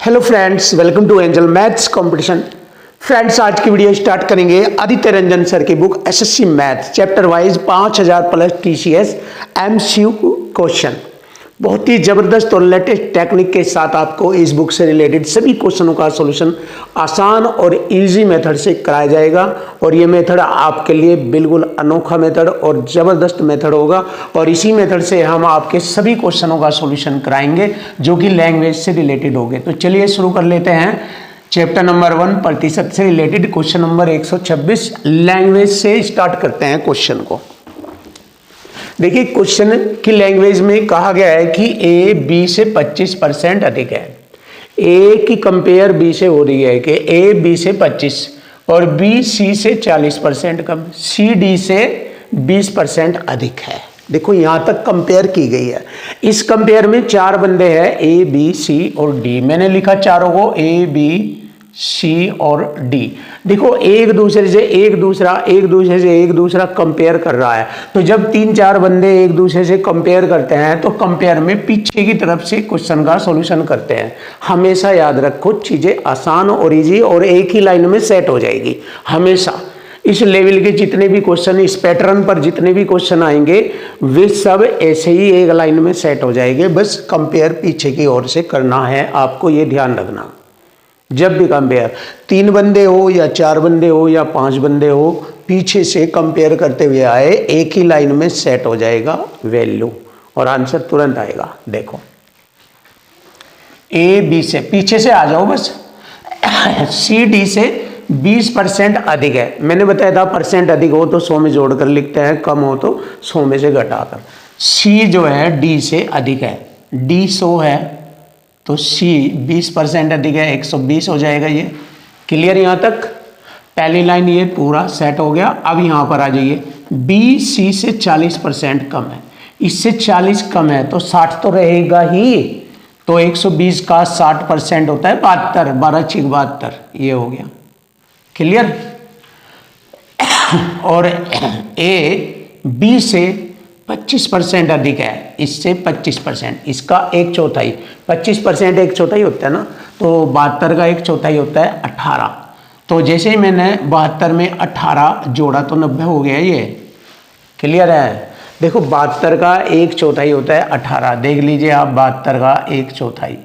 Hello friends, welcome to Angel maths competition. Friends, आज की video start करेंगे Aditya Ranjan sir की book SSC math chapter wise 5000 plus TCS MCQ question. बहुत ही जबरदस्त और लेटेस्ट टेक्निक के साथ आपको इस बुक से रिलेटेड सभी क्वेश्चनों का सॉल्यूशन आसान और इजी मेथड से कराया जाएगा। और ये मेथड आपके लिए बिल्कुल अनोखा मेथड और ज़बरदस्त मेथड होगा। और इसी मेथड से हम आपके सभी क्वेश्चनों का सॉल्यूशन कराएंगे जो कि लैंग्वेज से रिलेटेड होंगे। तो चलिए शुरू कर लेते हैं। चैप्टर नंबर 1 प्रतिशत से रिलेटेड क्वेश्चन नंबर 126 लैंग्वेज से स्टार्ट करते हैं क्वेश्चन को। देखिए, क्वेश्चन की लैंग्वेज में कहा गया है कि ए बी से 25% अधिक है। ए की कंपेयर बी से हो रही है कि ए बी से 25 और बी सी से 40% कम, सी डी से 20% अधिक है। देखो, यहां तक कंपेयर की गई है। इस कंपेयर में चार बंदे हैं, ए बी सी और डी। मैंने लिखा चारों को ए बी सी और डी। देखो, एक दूसरे से एक दूसरा कंपेयर कर रहा है। तो जब तीन चार बंदे एक दूसरे से कंपेयर करते हैं तो कंपेयर में पीछे की तरफ से क्वेश्चन का सॉल्यूशन करते हैं। हमेशा याद रखो, चीजें आसान और इजी और एक ही लाइन में सेट हो जाएगी। हमेशा इस लेवल के जितने भी क्वेश्चन, इस पैटर्न पर जितने भी क्वेश्चन आएंगे वे सब ऐसे ही एक लाइन में सेट हो जाएंगे। बस कंपेयर पीछे की ओर से करना है, आपको ये ध्यान रखना। जब भी कंपेयर, तीन बंदे हो या चार बंदे हो या पांच बंदे हो, पीछे से कंपेयर करते हुए आए, एक ही लाइन में सेट हो जाएगा वैल्यू और आंसर तुरंत आएगा। देखो, ए बी से, पीछे से आ जाओ बस। सी डी से 20% अधिक है। मैंने बताया था परसेंट अधिक हो तो 100 में जोड़कर लिखते हैं, कम हो तो 100 में से घटाकर। सी जो है डी से अधिक है, डी 100 है तो सी 20% अधिक है, 120 हो जाएगा। ये क्लियर? यहाँ तक पहली लाइन ये पूरा सेट हो गया। अब यहाँ पर आ जाइए, बी सी से 40% कम है, इससे 40 कम है तो 60 तो रहेगा ही। तो 120 का 60% होता है 72, 12 × 72, ये हो गया। क्लियर? और ए बी से 25% अधिक है, इससे 25%, इसका 1/4, 25% 1/4 होता है ना, तो 72 का 1/4 होता है 18। तो जैसे ही मैंने 72 में 18 जोड़ा तो 90 हो गया। ये क्लियर है? देखो, 72 का 1/4 होता है 18। देख लीजिए आप, 72 का 1/4,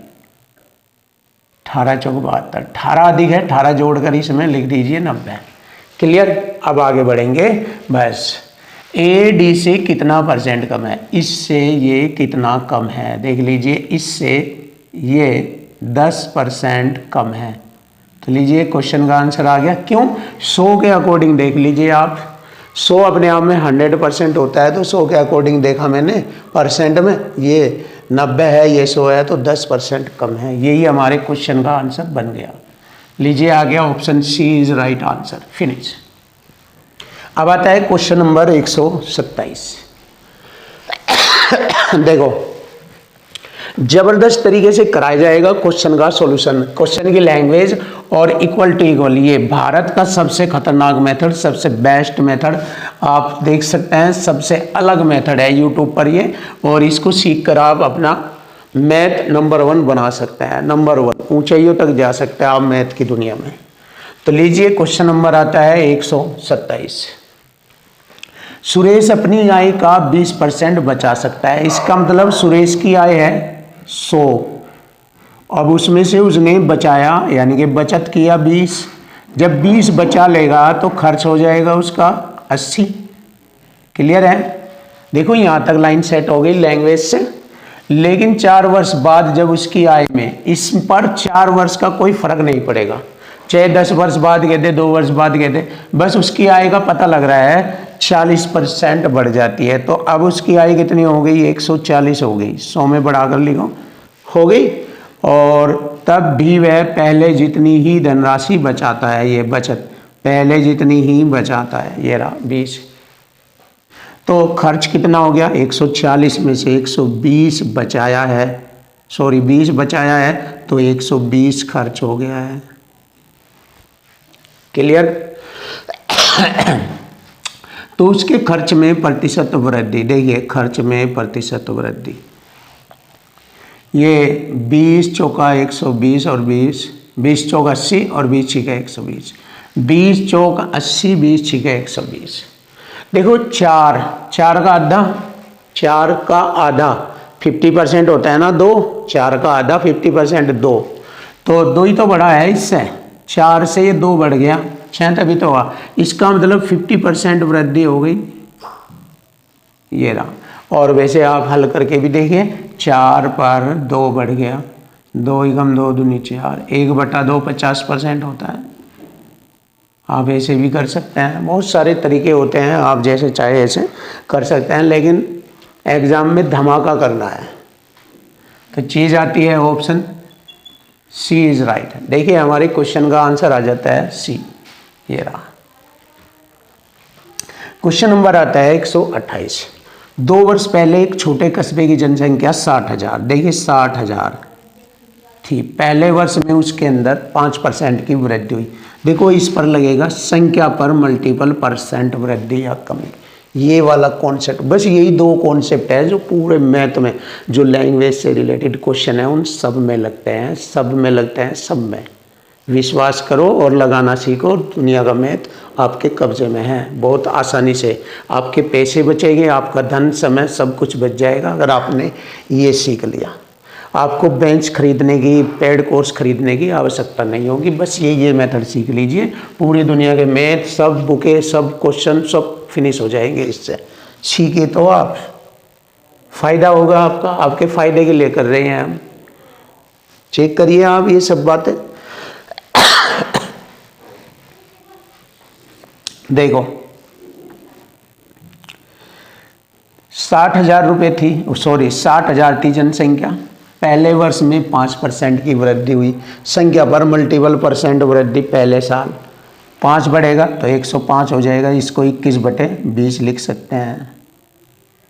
18 × 4 72, 18 अधिक है, 18 जोड़कर इसमें लिख दीजिए 90। क्लियर? अब आगे बढ़ेंगे। बस, ए डी से कितना परसेंट कम है, इससे ये कितना कम है, देख लीजिए, इससे ये 10% कम है। तो लीजिए, क्वेश्चन का आंसर आ गया। क्यों? 100 के अकॉर्डिंग देख लीजिए आप। 100 अपने आप में 100% होता है, तो 100 के अकॉर्डिंग देखा मैंने परसेंट में, ये 90 है, ये 100 है, तो 10% कम है। यही हमारे क्वेश्चन का आंसर बन गया। लीजिए, आ गया option C is right answer. Finish. अब आता है क्वेश्चन नंबर 127। देखो, जबरदस्त तरीके से कराया जाएगा क्वेश्चन का सॉल्यूशन। क्वेश्चन की लैंग्वेज और इक्वल टू इक्वल। ये भारत का सबसे खतरनाक मेथड, सबसे बेस्ट मेथड, आप देख सकते हैं, सबसे अलग मेथड है यूट्यूब पर ये। और इसको सीख कर आप अपना मैथ नंबर 1 बना सकते हैं। नंबर 1 ऊंचाइयों तक जा सकते हैं आप मैथ की दुनिया में। तो लीजिए, क्वेश्चन नंबर आता है 127। सुरेश अपनी आय का 20% बचा सकता है। इसका मतलब सुरेश की आय है 100, अब उसमें से उसने बचाया, यानी कि बचत किया 20। जब 20 बचा लेगा तो खर्च हो जाएगा उसका 80। क्लियर है? देखो, यहाँ तक लाइन सेट हो गई लैंग्वेज से। लेकिन 4 वर्ष बाद जब उसकी आय में, इस पर 4 वर्ष का कोई फर्क नहीं पड़ेगा, चाहे 10 वर्ष बाद कहते, 2 वर्ष बाद कहते, बस उसकी आय का पता लग रहा है 40% बढ़ जाती है। तो अब उसकी आय कितनी हो गई? 140 हो गई। 100 में बढ़ाकर लिखो, हो गई। और तब भी वह पहले जितनी ही धनराशि बचाता है, ये बचत पहले जितनी ही बचाता है, ये रहा 20। तो खर्च कितना हो गया? 140 में से 120 बचाया है, सॉरी 20 बचाया है, तो 120 खर्च हो गया है। क्लियर? तो उसके खर्च में प्रतिशत वृद्धि। देखिए, खर्च में प्रतिशत वृद्धि, ये 20 चौका 120 और 20 चौक 80 और 20 छिके 120, 20 चौक 80, 20 छिके 120। देखो चार का आधा 50% होता है ना, 2, 4 का आधा 50% 2, तो 2 ही तो बढ़ा है इससे, 4 से ये 2 बढ़ गया 6 तभी तो हुआ। इसका मतलब 50% वृद्धि हो गई, ये रहा। और वैसे आप हल करके भी देखिए, 4 पर 2 बढ़ गया, 2 एकम 2 दूनी 4, 1/2 50% होता है। आप ऐसे भी कर सकते हैं, बहुत सारे तरीके होते हैं, आप जैसे चाहे ऐसे कर सकते हैं, लेकिन एग्ज़ाम में धमाका करना है। तो चीज़ आती है ऑप्शन सी इज़ राइट। देखिए हमारे क्वेश्चन का आंसर आ जाता है सी, ये रहा। क्वेश्चन नंबर आता है 128। 2 वर्ष पहले एक छोटे कस्बे की जनसंख्या 60,000, देखिए 60,000 थी, पहले वर्ष में उसके अंदर 5% की वृद्धि हुई। देखो इस पर लगेगा संख्या पर मल्टीपल परसेंट वृद्धि या कमी, ये वाला कॉन्सेप्ट। बस यही 2 कॉन्सेप्ट है जो पूरे मैथ में, जो लैंग्वेज से रिलेटेड क्वेश्चन है उन सब में लगते हैं, सब में विश्वास करो और लगाना सीखो। दुनिया का मैथ आपके कब्जे में है, बहुत आसानी से आपके पैसे बचेंगे, आपका धन समय सब कुछ बच जाएगा अगर आपने ये सीख लिया। आपको बेंच खरीदने की, पेड कोर्स खरीदने की आवश्यकता नहीं होगी, बस ये मेथड सीख लीजिए, पूरी दुनिया के मैथ सब बुकें, सब क्वेश्चन सब फिनिश हो जाएंगे इससे। सीखे तो आप, फायदा होगा आपका, आपके फायदे के लिए कर रहे हैं हम। चेक करिए आप ये सब बातें। देखो 60,000 रुपये थी, 60,000 थी जनसंख्या, पहले वर्ष में 5% की वृद्धि हुई, संख्या पर मल्टीपल परसेंट वृद्धि पहले साल, 5 बढ़ेगा तो 105 हो जाएगा, इसको 21/20 लिख सकते हैं।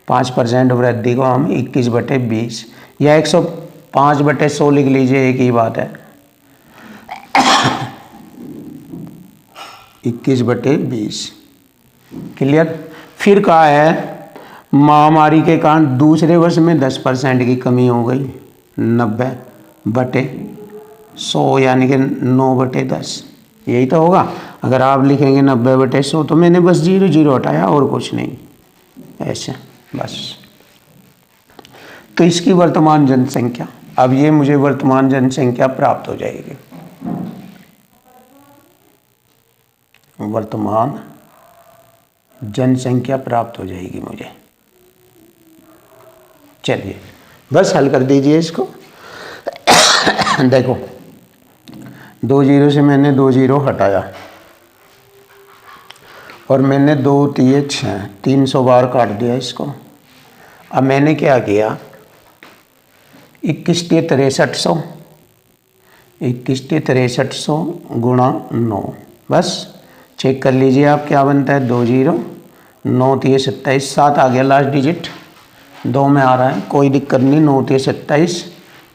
5% वृद्धि को हम 21/20 या 105/100 लिख लीजिए, एक ही बात है। 21/20 क्लियर। फिर कहा है महामारी के कारण दूसरे वर्ष में 10% की कमी हो गई, 90/100 यानी कि 9/10, यही तो होगा। अगर आप लिखेंगे 90/100 तो मैंने बस 0 हटाया और कुछ नहीं, ऐसे बस। तो इसकी वर्तमान जनसंख्या, अब ये मुझे वर्तमान जनसंख्या प्राप्त हो जाएगी, वर्तमान जनसंख्या प्राप्त हो जाएगी मुझे। चलिए बस हल कर दीजिए इसको। देखो 2 0 से मैंने 2 0 हटाया और मैंने 2 3 6 300 बार काट दिया इसको। अब मैंने क्या किया, 21×6300 गुणा 9, बस चेक कर लीजिए आप क्या बनता है। 2 0, 9 3 27, 7 आ गया लास्ट डिजिट, 2 में आ रहा है, कोई दिक्कत नहीं। 9 3 27,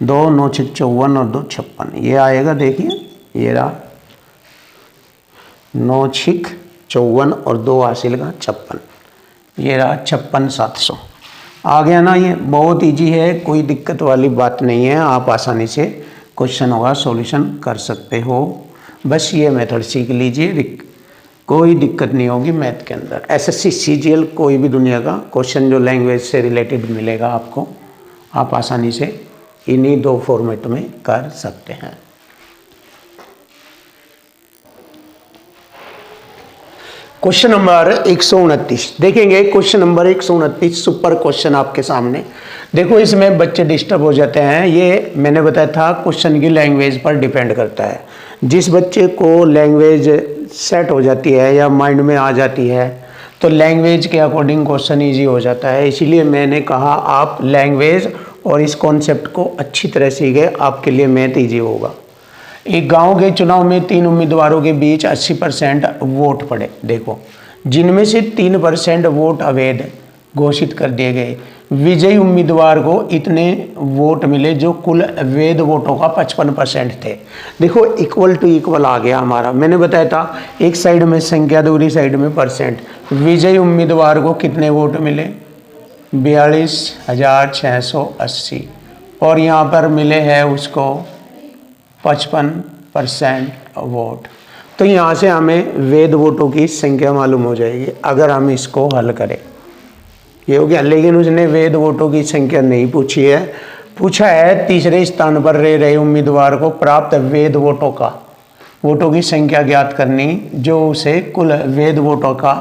2 9 6 54 और 2 56, ये आएगा। देखिए ये रहा 9 6 54 और 2 हासिल का 56, ये रहा 56,700 आ गया ना। ये बहुत इजी है, कोई दिक्कत वाली बात नहीं है, आप आसानी से क्वेश्चन होगा सॉल्यूशन कर सकते हो। बस ये मेथड सीख लीजिए, कोई दिक्कत नहीं होगी मैथ के अंदर। एसएससी सीजीएल कोई भी दुनिया का क्वेश्चन जो लैंग्वेज से रिलेटेड मिलेगा आपको, आप आसानी से इन्हीं 2 फॉर्मेट में कर सकते हैं। क्वेश्चन नंबर 129 देखेंगे। क्वेश्चन नंबर 129 सुपर क्वेश्चन आपके सामने। देखो इसमें बच्चे डिस्टर्ब हो जाते हैं, ये मैंने बताया था क्वेश्चन की लैंग्वेज पर डिपेंड करता है। जिस बच्चे को लैंग्वेज सेट हो जाती है या माइंड में आ जाती है तो लैंग्वेज के अकॉर्डिंग क्वेश्चन इजी हो जाता है। इसीलिए मैंने कहा आप लैंग्वेज और इस कॉन्सेप्ट को अच्छी तरह सीखे, आपके लिए मैथ ईजी होगा। एक गांव के चुनाव में 3 उम्मीदवारों के बीच 80% वोट पड़े। देखो जिनमें से 3% वोट अवैध घोषित कर दिए गए। विजयी उम्मीदवार को इतने वोट मिले जो कुल वैध वोटों का 55% थे। देखो इक्वल टू इक्वल आ गया हमारा। मैंने बताया था एक साइड में संख्या, दूसरी साइड में परसेंट। विजयी उम्मीदवार को कितने वोट मिले, 42,680। और यहाँ पर मिले हैं उसको 55% वोट। तो यहाँ से हमें वैध वोटों की संख्या मालूम हो जाएगी अगर हम इसको हल करें। ये हो गया। लेकिन उसने वैध वोटों की संख्या नहीं पूछी है, पूछा है तीसरे स्थान पर रह रहे उम्मीदवार को प्राप्त वैध वोटों की संख्या ज्ञात करनी जो उसे कुल वैध वोटों का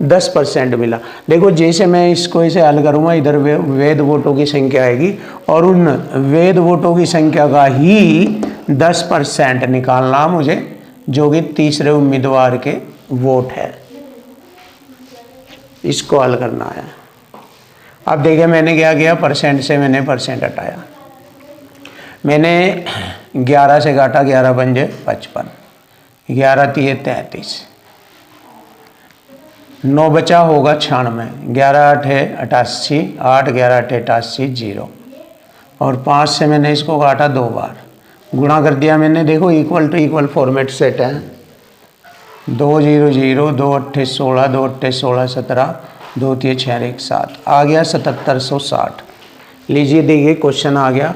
10% मिला। देखो जैसे मैं इसको इसे हल करूँगा, इधर वैध वोटों की संख्या आएगी और उन वैध वोटों की संख्या का ही 10% निकालना मुझे, जो कि तीसरे उम्मीदवार के वोट है। इसको हल करना है। अब देखिए मैंने क्या किया, परसेंट से मैंने परसेंट हटाया। मैंने 11 से काटा, 11 पंजे 55, 11 तिये 33, 9 बचा होगा 96, 11 आठे 88, 8 11 8 88 0, और 5 से मैंने इसको काटा 2 बार, गुणा कर दिया मैंने। देखो equal to equal format set है। 2 0 0, 2 8 16, 2 8 16 17, 2 3 6 1 7, आ गया 7760। लीजिए देखिए क्वेश्चन आ गया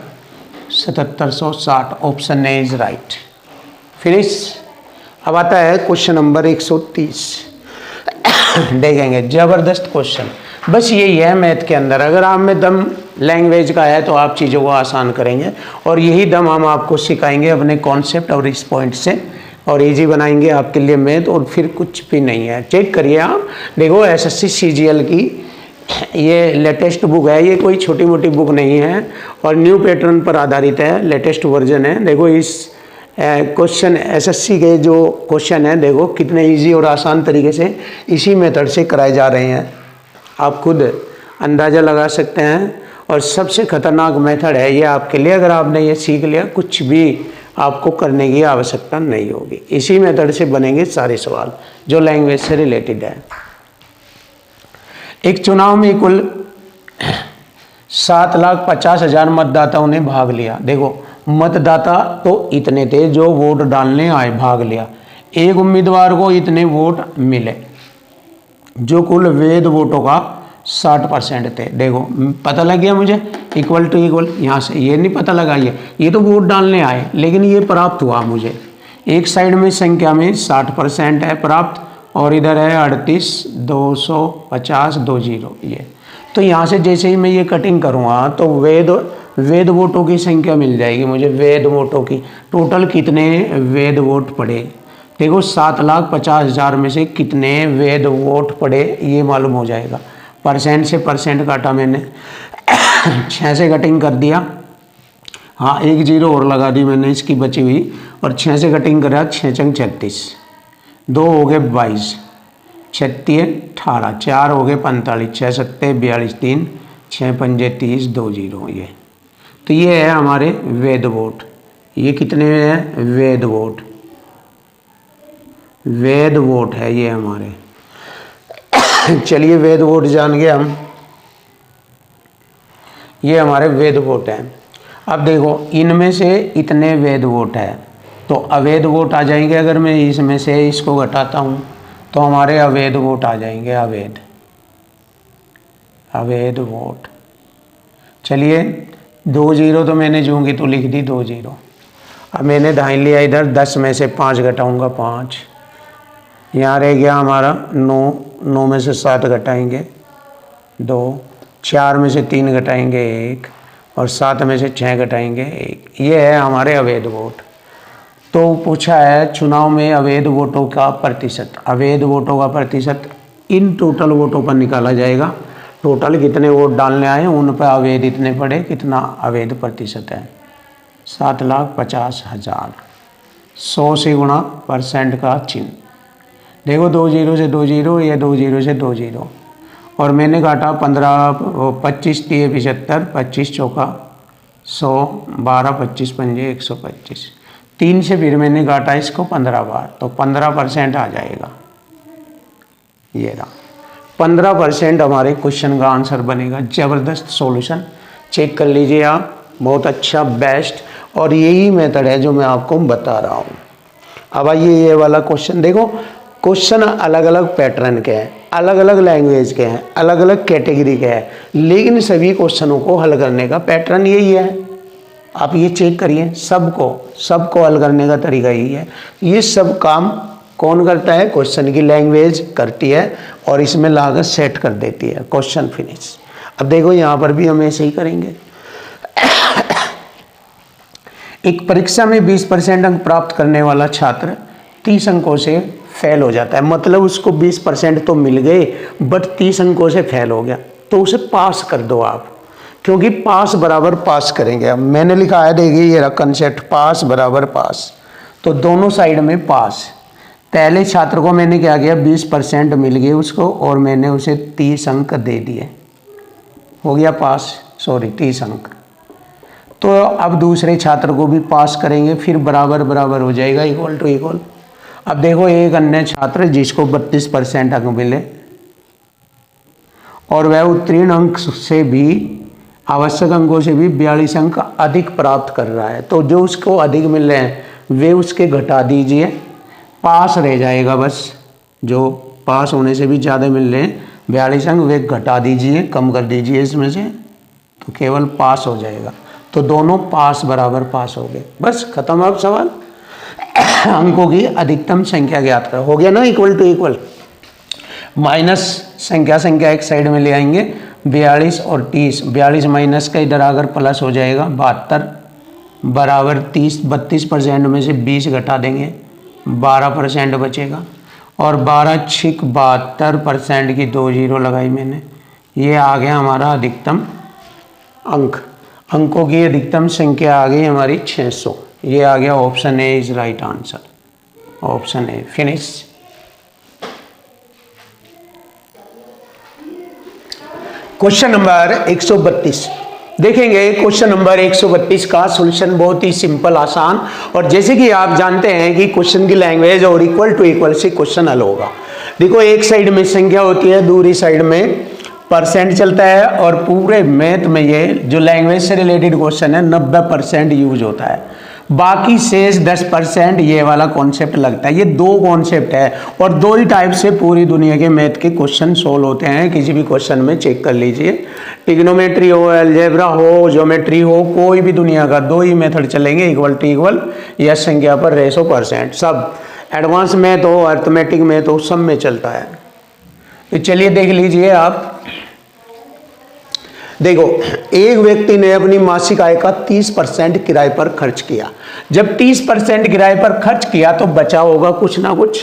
7760, option A is right. Finish. अब आता है क्वेश्चन नंबर 130। देखेंगे जबरदस्त क्वेश्चन। बस यही है मैथ के अंदर, अगर आप में दम लैंग्वेज का है तो आप चीज़ों को आसान करेंगे, और यही दम हम आपको सिखाएंगे अपने कॉन्सेप्ट और इस पॉइंट से, और इजी बनाएंगे आपके लिए मैथ, और फिर कुछ भी नहीं है। चेक करिए आप। देखो एसएससी सीजीएल की ये लेटेस्ट बुक है, ये कोई छोटी मोटी बुक नहीं है, और न्यू पैटर्न पर आधारित है, लेटेस्ट वर्जन है। देखो इस क्वेश्चन एसएससी के जो क्वेश्चन है देखो कितने इजी और आसान तरीके से इसी मेथड से कराए जा रहे हैं, आप खुद अंदाज़ा लगा सकते हैं। और सबसे खतरनाक मेथड है ये आपके लिए, अगर आपने ये सीख लिया कुछ भी आपको करने की आवश्यकता नहीं होगी। इसी मेथड से बनेंगे सारे सवाल जो लैंग्वेज से रिलेटेड है। एक चुनाव में कुल 7,50,000 मतदाताओं ने भाग लिया। देखो मतदाता तो इतने थे जो वोट डालने आए, भाग लिया। एक उम्मीदवार को इतने वोट मिले जो कुल वैध वोटों का 60% थे। देखो पता लग गया मुझे, इक्वल टू इक्वल। यहाँ से ये नहीं पता लगा, ये तो वोट डालने आए, लेकिन ये प्राप्त हुआ मुझे। एक साइड में संख्या में 60% है प्राप्त, और इधर है 38 250 20 ये। तो यहाँ से जैसे ही मैं ये कटिंग करूँगा तो वैध वोटों की संख्या मिल जाएगी मुझे। वैध वोटों की टोटल कितने वैध वोट पड़े, देखो 7,50,000 में से कितने वैध वोट पड़े ये मालूम हो जाएगा। परसेंट से परसेंट काटा मैंने, 6 से कटिंग कर दिया, हाँ 1 0 और लगा दी मैंने इसकी बची हुई, और 6 से कटिंग करा, 6 चंग 36, 2 हो गए 22, 36 18, 4 हो गए 45, 6 7 42, 3 6 पंजे 30, 2 0 ये। तो ये है हमारे वैध वोट। ये कितने हैं वैध वोट, वैध वोट है ये हमारे। चलिए वैध वोट जान गए हम, ये हमारे वैध वोट हैं। अब देखो इनमें से इतने वैध वोट है तो अवैध वोट आ जाएंगे। अगर मैं इसमें से इसको घटाता हूँ तो हमारे अवैध वोट आ जाएंगे, अवैध वोट। चलिए 2 0 तो मैंने जूंगी तो लिख दी 2 0। अब मैंने धाइन लिया इधर, 10 में से 5 घटाऊंगा 5, यहाँ रह गया हमारा 9, 9 में से 7 घटाएंगे 2, 4 में से 3 घटाएंगे 1, और 7 में से 6 घटाएंगे 1। ये है हमारे अवैध वोट। तो पूछा है चुनाव में अवैध वोटों का प्रतिशत। अवैध वोटों का प्रतिशत इन टोटल वोटों पर निकाला जाएगा। टोटल कितने वोट डालने आए उन पर अवैध इतने पड़े, कितना अवैध प्रतिशत है 7,50,000। 100 से गुणा परसेंट का चिन्ह। देखो 2 0 से 2 0, ये 2 0 से 2 0, और मैंने काटा 25 3 75, 25 चौका 100, 12 25 पंजे 125। 3 से फिर मैंने काटा इसको 15 बार, तो 15% आ जाएगा। ये रहा 15% हमारे क्वेश्चन का आंसर बनेगा। ज़बरदस्त सॉल्यूशन, चेक कर लीजिए आप, बहुत अच्छा बेस्ट, और यही मेथड है जो मैं आपको बता रहा हूँ। अब आइए ये वाला क्वेश्चन देखो। क्वेश्चन अलग अलग पैटर्न के हैं, अलग अलग लैंग्वेज के हैं, अलग अलग कैटेगरी के हैं, लेकिन सभी क्वेश्चनों को हल करने का पैटर्न यही है। आप ये चेक करिए, सबको हल करने का तरीका यही है। ये सब काम कौन करता है? क्वेश्चन की लैंग्वेज करती है और इसमें लाकर सेट कर देती है। Question finish. अब देखो यहाँ पर भी हम ऐसे ही करेंगे। एक परीक्षा में 20% अंक प्राप्त करने वाला छात्र 30 अंकों से फेल हो जाता है, मतलब उसको 20% तो मिल गए बट 30 अंकों से फेल हो गया, तो उसे पास कर दो आप, क्योंकि पास बराबर पास करेंगे। अब मैंने लिखा है, देखिए ये रहा कंसेप्ट, पास बराबर पास, तो दोनों साइड में पास। पहले छात्र को मैंने क्या किया, 20% मिल गए उसको और मैंने उसे 30 अंक दे दिए, हो गया पास, 30 अंक। तो अब दूसरे छात्र को भी पास करेंगे, फिर बराबर बराबर हो जाएगा, इक्वल टू इक्वल। अब देखो एक अन्य छात्र जिसको 32% अंक मिले और वह उत्तीर्ण अंक से भी, आवश्यक अंकों से भी 42 अंक अधिक प्राप्त कर रहा है, तो जो उसको अधिक मिल रहे हैं वे उसके घटा दीजिए, पास रह जाएगा बस। जो पास होने से भी ज़्यादा मिल रहे हैं 42 अंक, वे घटा दीजिए, कम कर दीजिए इसमें से, तो केवल पास हो जाएगा। तो दोनों पास बराबर पास हो गए, बस खत्म। अब सवाल अंकों की अधिकतम संख्या ज्ञात करो, हो गया ना, इक्वल टू इक्वल। माइनस संख्या एक साइड में ले आएंगे, 42 और 30, 42 माइनस का इधर आकर प्लस हो जाएगा 72 बराबर 30, 32% में से 20 घटा देंगे, 12% बचेगा, और 12 छिक 72% की 2 जीरो लगाई मैंने, ये आ गया हमारा अधिकतम अंक। अंकों की अधिकतम संख्या आ गई हमारी 600, ये आ गया option A is right answer, option A. Finish. Question number 132 देखेंगे। क्वेश्चन नंबर 132 का सॉल्यूशन बहुत ही सिंपल, आसान, और जैसे कि आप जानते हैं कि क्वेश्चन की लैंग्वेज और इक्वल टू इक्वल से क्वेश्चन हल होगा। देखो एक साइड में संख्या होती है, दूसरी साइड में परसेंट चलता है, और पूरे मैथ में ये जो लैंग्वेज से रिलेटेड क्वेश्चन है 90% यूज होता है, बाकी शेष 10% ये वाला कॉन्सेप्ट लगता है। ये दो कॉन्सेप्ट है और दो ही टाइप से पूरी दुनिया के मैथ के क्वेश्चन सोल्व होते हैं। किसी भी क्वेश्चन में चेक कर लीजिए, ट्रिग्नोमेट्री हो, अलजेब्रा हो, ज्योमेट्री हो, कोई भी दुनिया का दो ही मेथड चलेंगे, इक्वल टू इक्वल या संख्या पर रेशो परसेंट, सब एडवांस मैथ हो, अर्थमेटिक मैथ हो, सब में चलता है। तो चलिए देख लीजिए आप। देखो एक व्यक्ति ने अपनी मासिक आय का 30% किराए पर खर्च किया। जब 30% किराए पर खर्च किया तो बचा होगा कुछ ना कुछ,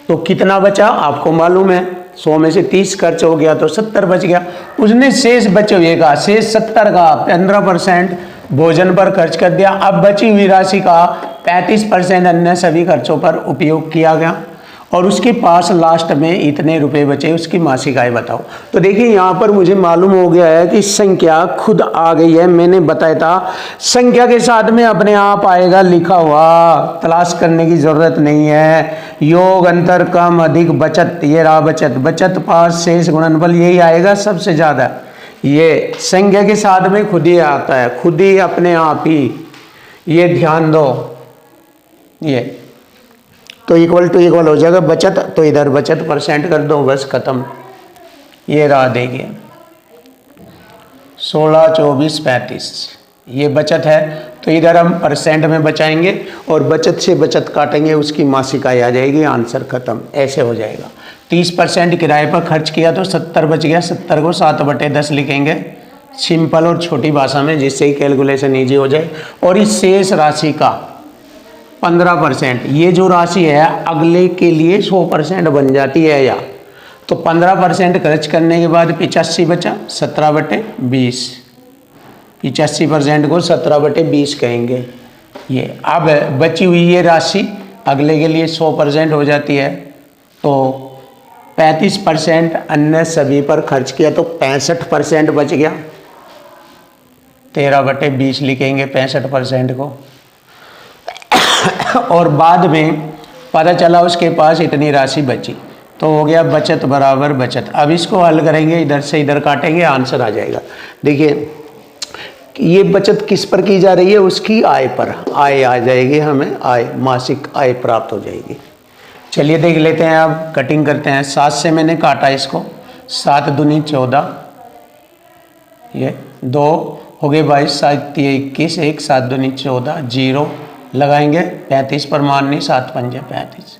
तो कितना बचा आपको मालूम है, 100 में से 30 खर्च हो गया तो 70 बच गया। उसने शेष बचे हुए का, शेष 70 का 15% भोजन पर खर्च कर दिया। अब बची हुई राशि का 35% अन्य सभी खर्चों पर उपयोग किया गया और उसके पास लास्ट में इतने रुपए बचे, उसकी मासिक आय बताओ। तो देखिए यहाँ पर मुझे मालूम हो गया है कि संख्या खुद आ गई है, मैंने बताया था संख्या के साथ में अपने आप आएगा लिखा हुआ, तलाश करने की जरूरत नहीं है। योग, अंतर, कम, अधिक, बचत, ये रहा बचत, बचत पास, शेष, गुणनफल, यही आएगा सबसे ज्यादा। ये संख्या के साथ में खुद ही आता है, खुद ही अपने आप ही, ये ध्यान दो। ये तो इक्वल टू इक्वल हो जाएगा, बचत तो इधर बचत परसेंट कर दो, बस खत्म। ये रहा देखिए 16, 24, 35, ये बचत है, तो इधर हम परसेंट में बचाएंगे और बचत से बचत काटेंगे, उसकी मासिक आय आ जाएगी, आंसर खत्म, ऐसे हो जाएगा। 30% किराए पर खर्च किया तो 70 बच गया, 70 को 7/10 लिखेंगे सिंपल और छोटी भाषा में, जिससे ही कैलकुलेशन ईजी हो जाए। और इस शेष राशि का 15%, ये जो राशि है अगले के लिए 100% बन जाती है, या तो 15% खर्च करने के बाद 85 बचा, 17/20, 85% को 17/20 कहेंगे। ये अब बची हुई ये राशि अगले के लिए 100% हो जाती है, तो 35% अन्य सभी पर खर्च किया तो 65% बच गया, 13/20 लिखेंगे 65% को। और बाद में पता चला उसके पास इतनी राशि बची, तो हो गया बचत बराबर बचत। अब इसको हल करेंगे, इधर से इधर काटेंगे, आंसर आ जाएगा। देखिए ये बचत किस पर की जा रही है, उसकी आय पर, आय आ जाएगी, हमें आय, मासिक आय प्राप्त हो जाएगी। चलिए देख लेते हैं, अब कटिंग करते हैं। 7 से मैंने काटा इसको, 7 दूनी 14, ये 2 हो गए 22, 7 21, 1 7 दूनी 14, 0 लगाएंगे 35 पर माननी, 7 पंजे 35।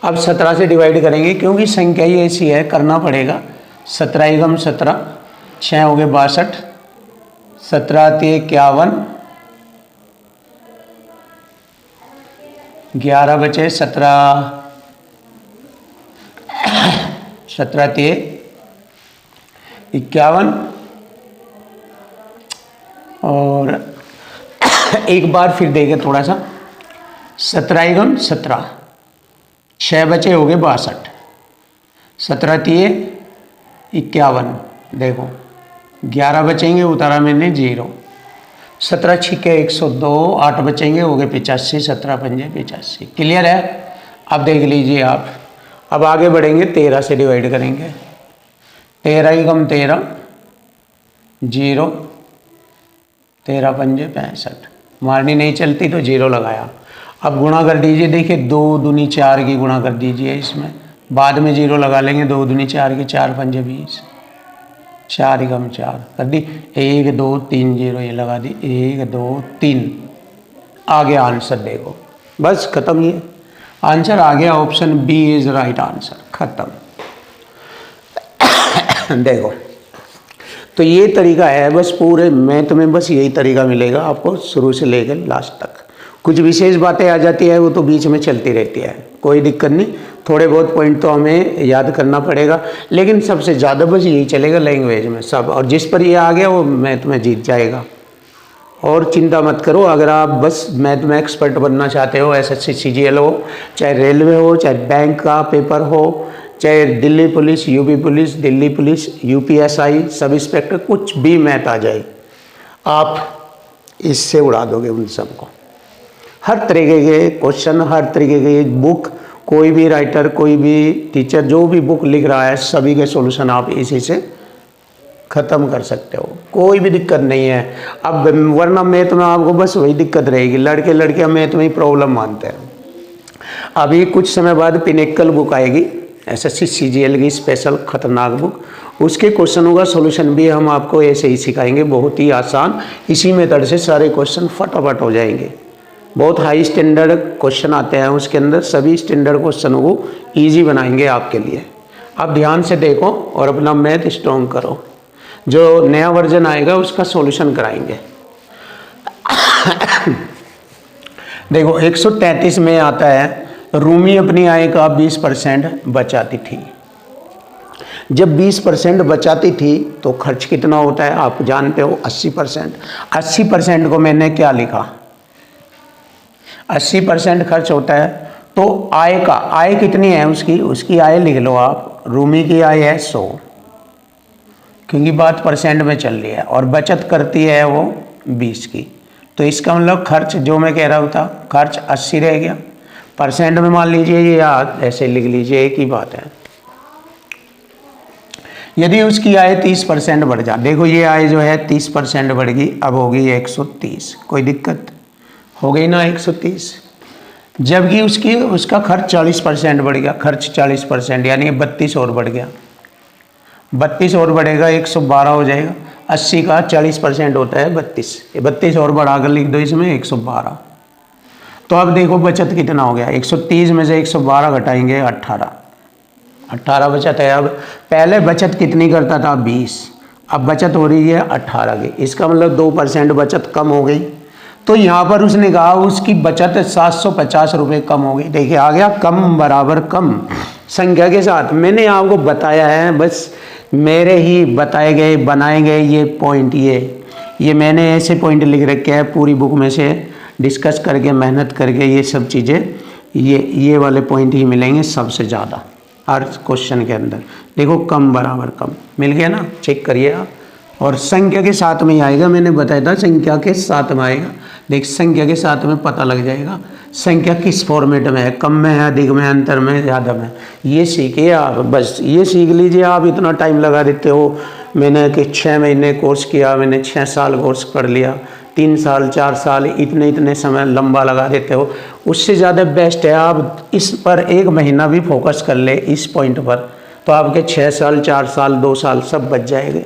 अब 17 से डिवाइड करेंगे क्योंकि संख्या ही ऐसी है, करना पड़ेगा। 17 एकम 17, 6 हो गए 62, 17 आती 51, 11 बचे 17, 17 आती 51 और एक बार फिर देखें थोड़ा सा। 17 एकम 17, 6 बचे हो गए 62, 17 तिये 51, देखो 11 बचेंगे, उतारा मैंने 0, 17 छिके 102, 8 बचेंगे हो गए 85, 17 पंजे 85। क्लियर है? अब देख लीजिए आप। अब आगे बढ़ेंगे, 13 से डिवाइड करेंगे। 13 एकम 13, 0, 13 पंजे 65, मारनी नहीं चलती तो 0 लगाया। अब गुणा कर दीजिए, देखिए 2 दूनी 4 की गुणा कर दीजिए, इसमें बाद में 0 लगा लेंगे। 2 दूनी 4 की, 4 पंजे 20, 4 एकम 4 कर दी, 1 2 3 0 ये लगा दी, 1 2 3। आगे आंसर देखो, बस खत्म। ये आंसर आ गया, option B is right answer, खत्म। देखो तो ये तरीका है, बस पूरे मैथ में बस यही तरीका मिलेगा आपको शुरू से लेकर लास्ट तक। कुछ विशेष बातें आ जाती है वो तो बीच में चलती रहती है, कोई दिक्कत नहीं। थोड़े बहुत पॉइंट तो हमें याद करना पड़ेगा, लेकिन सबसे ज़्यादा बस यही चलेगा लैंग्वेज में सब। और जिस पर ये आ गया वो मैथ में जीत जाएगा। और चिंता मत करो, अगर आप बस मैथ में एक्सपर्ट बनना चाहते हो, एसएससी सीजीएल हो, चाहे रेलवे हो, चाहे बैंक का पेपर हो, चाहे Delhi police, UP police, Delhi police, UPSI, sub inspector, कुछ भी मैथ आ जाए आप इससे उड़ा दोगे उन सबको। हर तरीके के क्वेश्चन, हर तरीके की बुक, कोई भी राइटर, कोई भी टीचर जो भी बुक लिख रहा है, सभी के सॉल्यूशन आप इसी से ख़त्म कर सकते हो, कोई भी दिक्कत नहीं है। अब वरना मैथ में आपको बस वही दिक्कत रहेगी, लड़के लड़कियां मैथ में ही प्रॉब्लम मानते हैं। अभी कुछ समय बाद पिनेकल बुक आएगी, एसएससी सीजीएल की स्पेशल खतरनाक बुक, उसके क्वेश्चनों का सॉल्यूशन भी हम आपको ऐसे ही सिखाएंगे, बहुत ही आसान। इसी मेथड से सारे क्वेश्चन फटाफट हो जाएंगे। बहुत हाई स्टैंडर्ड क्वेश्चन आते हैं उसके अंदर, सभी स्टैंडर्ड क्वेश्चनों को ईजी बनाएंगे आपके लिए। आप ध्यान से देखो और अपना मैथ स्ट्रॉन्ग करो। जो नया वर्जन आएगा उसका सॉल्यूशन कराएंगे। देखो 133 में आता है, रूमी अपनी आय का 20% बचाती थी। जब 20% बचाती थी तो खर्च कितना होता है आप जानते हो, 80%। 80% को मैंने क्या लिखा, 80% खर्च होता है। तो आय का, आय कितनी है उसकी आय लिख लो आप। रूमी की आय है 100, क्योंकि बात परसेंट में चल रही है, और बचत करती है वो 20 की। तो इसका मतलब खर्च जो मैं कह रहा था, खर्च 80 रह गया। परसेंट में मान लीजिए या ऐसे लिख लीजिए, एक ही बात है। यदि उसकी आय 30% बढ़ जा, देखो ये आय जो है 30% बढ़ गई, अब हो गई 130, कोई दिक्कत हो गई ना 130। जबकि उसका खर्च 40% बढ़ गया, खर्च 40% यानी 32 और बढ़ गया, 32 और बढ़ेगा 112 हो जाएगा। 80 का 40% होता है 32, ये 32 और बढ़ाकर लिख दो इसमें 112। तो अब देखो बचत कितना हो गया, 130 में से 112 घटाएंगे 18 बचत है। अब पहले बचत कितनी करता था 20, अब बचत हो रही है 18 की, इसका मतलब 2% बचत कम हो गई। तो यहाँ पर उसने कहा उसकी बचत 750 रुपये कम हो गई। देखिए आ गया कम बराबर कम संख्या के साथ। मैंने आपको बताया है, बस मेरे ही बताए गए बनाए गए ये पॉइंट, ये मैंने ऐसे पॉइंट लिख रखे हैं पूरी बुक में से डिस्कस करके मेहनत करके। ये सब चीज़ें ये वाले पॉइंट ही मिलेंगे सबसे ज़्यादा हर क्वेश्चन के अंदर। देखो कम बराबर कम मिल गया ना, चेक करिए आप। और संख्या के साथ में ही आएगा, मैंने बताया था संख्या के साथ में आएगा। देख संख्या के साथ में पता लग जाएगा संख्या किस फॉर्मेट में है, कम में है, अधिक में, अंतर में, ज़्यादा में। ये सीखिए आप, बस ये सीख लीजिए। आप इतना टाइम लगा देते हो, मैंने कि 6 महीने कोर्स किया, मैंने 6 साल कोर्स कर लिया, 3 साल 4 साल इतने समय लंबा लगा देते हो। उससे ज़्यादा बेस्ट है आप इस पर 1 महीना भी फोकस कर ले इस पॉइंट पर, तो आपके 6 साल 4 साल 2 साल सब बच जाएंगे।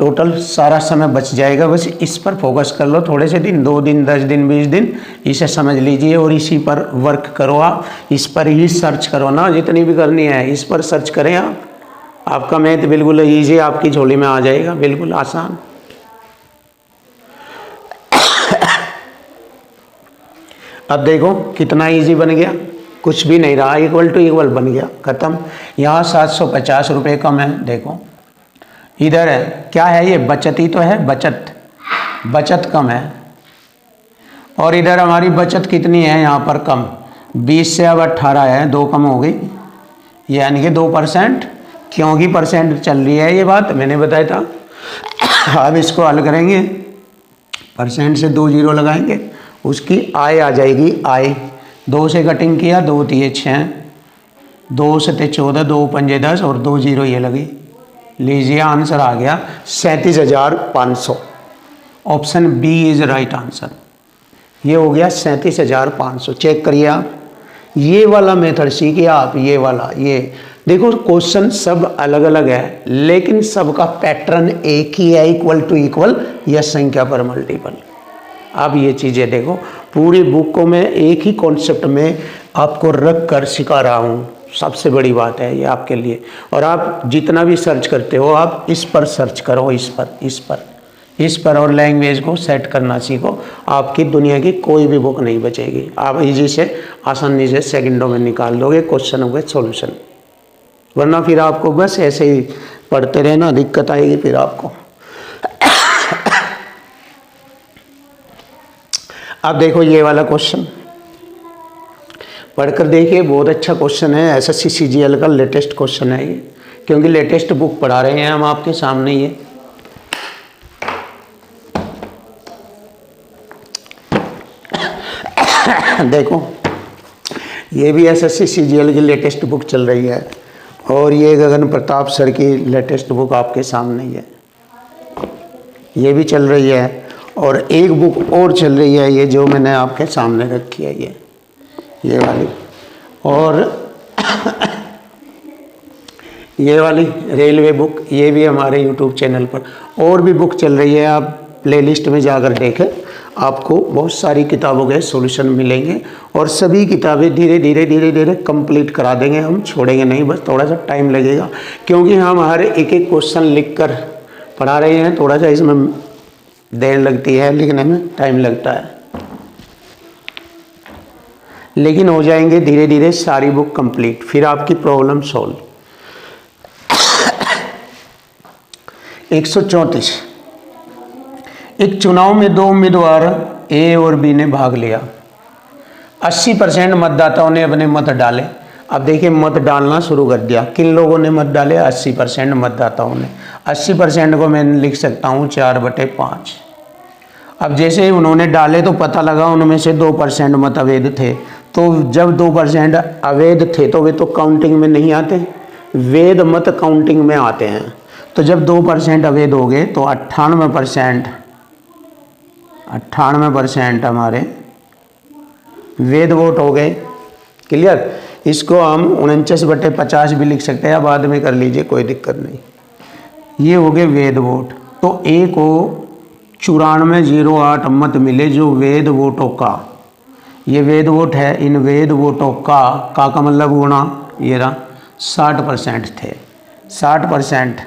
टोटल सारा समय बच जाएगा। बस इस पर फोकस कर लो थोड़े से दिन, 2 दिन, 10 दिन, 20 दिन, इसे समझ लीजिए और इसी पर वर्क करो। आप इस पर ही सर्च करो ना, जितनी भी करनी है इस पर सर्च करें आप। आपका मैथ बिल्कुल ईजी आपकी झोली में आ जाएगा, बिल्कुल आसान। अब देखो कितना इजी बन गया, कुछ भी नहीं रहा, इक्वल टू इक्वल बन गया, खत्म। यहाँ 750 रुपये कम है, देखो इधर है क्या है, ये बचत ही तो है, बचत कम है। और इधर हमारी बचत कितनी है, यहाँ पर कम, 20 से अब 18 है, 2 कम हो गई, यानी कि 2%, क्योंकि परसेंट चल रही है, ये बात मैंने बताया था। अब इसको हल करेंगे, परसेंट से 2 जीरो लगाएंगे, उसकी आय आ जाएगी, आय 2 से कटिंग किया, 2 तिये 6, 2 सते 14, 2 पंजे 10 और 2 जीरो ये लगी। लीजिए आंसर आ गया 37,500। Option B is right answer. ये हो गया 37,500। चेक करिए आप, ये वाला मेथड सीखिए आप, ये वाला, ये देखो क्वेश्चन सब अलग अलग है लेकिन सबका पैटर्न एक ही है, इक्वल टू इक्वल या संख्या पर मल्टीपल। अब ये चीज़ें देखो, पूरी बुक को मैं एक ही कॉन्सेप्ट में आपको रख कर सिखा रहा हूँ, सबसे बड़ी बात है ये आपके लिए। और आप जितना भी सर्च करते हो आप इस पर सर्च करो, इस पर और लैंग्वेज को सेट करना सीखो, आपकी दुनिया की कोई भी बुक नहीं बचेगी। आप इजी से आसानी से सेकंडों में निकाल दोगे क्वेश्चनों के सॉल्यूशन, वरना फिर आपको बस ऐसे ही पढ़ते रहना, दिक्कत आएगी फिर आपको। अब देखो ये वाला क्वेश्चन पढ़कर देखिए, बहुत अच्छा क्वेश्चन है, एसएससी सीजीएल का लेटेस्ट क्वेश्चन है ये, क्योंकि लेटेस्ट बुक पढ़ा रहे हैं हम आपके सामने। ये देखो ये भी एसएससी सीजीएल की लेटेस्ट बुक चल रही है और ये गगन प्रताप सर की लेटेस्ट बुक आपके सामने ही है, ये भी चल रही है। और एक बुक और चल रही है, ये जो मैंने आपके सामने रखी है, ये वाली, और ये वाली रेलवे बुक, ये भी हमारे यूट्यूब चैनल पर। और भी बुक चल रही है, आप प्लेलिस्ट में जाकर देखें, आपको बहुत सारी किताबों के सॉल्यूशन मिलेंगे और सभी किताबें धीरे धीरे कंप्लीट करा देंगे हम, छोड़ेंगे नहीं, बस थोड़ा सा टाइम लगेगा क्योंकि हम हर एक एक क्वेश्चन लिख कर पढ़ा रहे हैं, थोड़ा सा इसमें देर लगती है, लिखने में टाइम लगता है, लेकिन हो जाएंगे धीरे धीरे सारी बुक कंप्लीट, फिर आपकी प्रॉब्लम सॉल्व। 134, एक चुनाव में 2 उम्मीदवार ए और बी ने भाग लिया, 80% मतदाताओं ने अपने मत डाले। अब देखिए मत डालना शुरू कर दिया, किन लोगों ने मत डाले, 80% मतदाताओं ने। 80% को मैं लिख सकता हूँ 4/5। अब जैसे ही उन्होंने डाले तो पता लगा उनमें से 2% मत अवैध थे, तो जब 2% अवैध थे तो वे तो काउंटिंग में नहीं आते, वैध मत काउंटिंग में आते हैं। तो जब 2% अवैध हो गए तो 98% हमारे वैध वोट हो गए। क्लियर? इसको हम 49/50 भी लिख सकते हैं, बाद में कर लीजिए, कोई दिक्कत नहीं। ये हो गए वैध वोट। तो ए को 94.08 मत मिले जो वैध वोटों का, ये वैध वोट है, इन वैध वोटों का मतलब गुणा, ये रहा 60% थे। 60%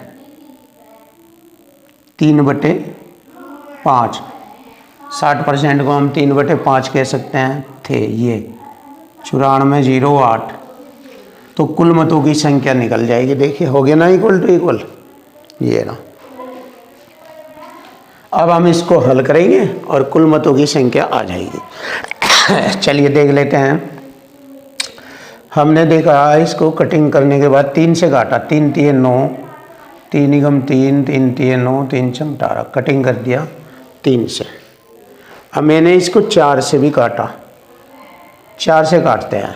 3/5, 60% को हम 3/5 कह सकते हैं, थे ये 94.08। तो कुल मतों की संख्या निकल जाएगी, देखिए हो गया ना इक्वल टू इक्वल, ये ना। अब हम इसको हल करेंगे और कुल मतों की संख्या आ जाएगी। चलिए देख लेते हैं। हमने देखा इसको कटिंग करने के बाद 3 से काटा, 3 तिये 9, 3 एकम 3, 3 तिये 9, 3 छम 18, कटिंग कर दिया 3 से। अब मैंने इसको 4 से भी काटा, 4 से काटते हैं,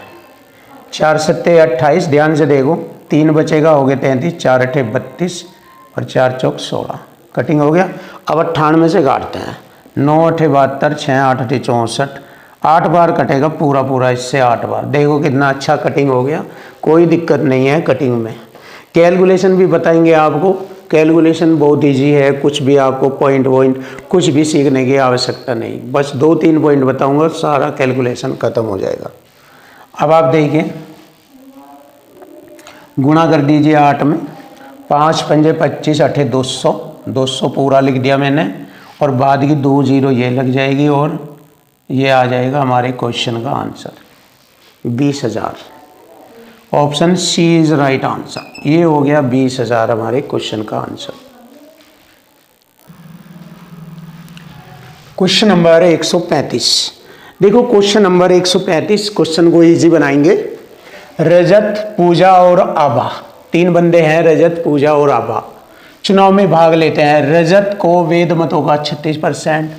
4 सत्ते 28, ध्यान से देखो, 3 बचेगा, हो गए 33, 4 अठे 32 और 4 चौक 16, कटिंग हो गया। अब 98 से काटते हैं, 9 अठे 72, 6 8 अठे 64, 8 बार कटेगा पूरा इससे 8 बार। देखो कितना अच्छा कटिंग हो गया, कोई दिक्कत नहीं है कटिंग में। कैलकुलेशन भी बताएंगे आपको, कैलकुलेशन बहुत इजी है, कुछ भी आपको पॉइंट कुछ भी सीखने की आवश्यकता नहीं, बस 2-3 पॉइंट बताऊंगा, सारा कैलकुलेशन खत्म हो जाएगा। अब आप देखिए, गुणा कर दीजिए 8 में, 5 पंजे 25, 8 200, 200 पूरा लिख दिया मैंने, और बाद की 2 जीरो ये लग जाएगी, और ये आ जाएगा हमारे क्वेश्चन का answer 20,000। Option C is right answer. ये हो गया 20,000 हमारे क्वेश्चन का आंसर। Question number 135। देखो क्वेश्चन नंबर 135, क्वेश्चन को इजी बनाएंगे। रजत, पूजा और आभा, 3 बंदे हैं, रजत, पूजा और आभा, चुनाव में भाग लेते हैं। रजत को वेद मतों का 36%,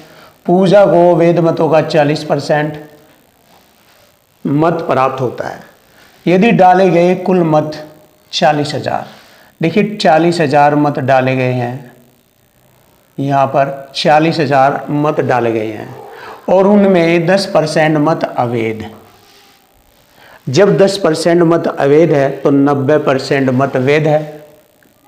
पूजा को वेद मतों का 40% मत प्राप्त होता है। यदि डाले गए कुल मत 40,000, देखिए 40,000 मत डाले गए हैं, यहाँ पर 40,000 मत डाले गए हैं, और उनमें 10% मत अवैध। जब 10% मत अवैध है तो 90% मत वैध है।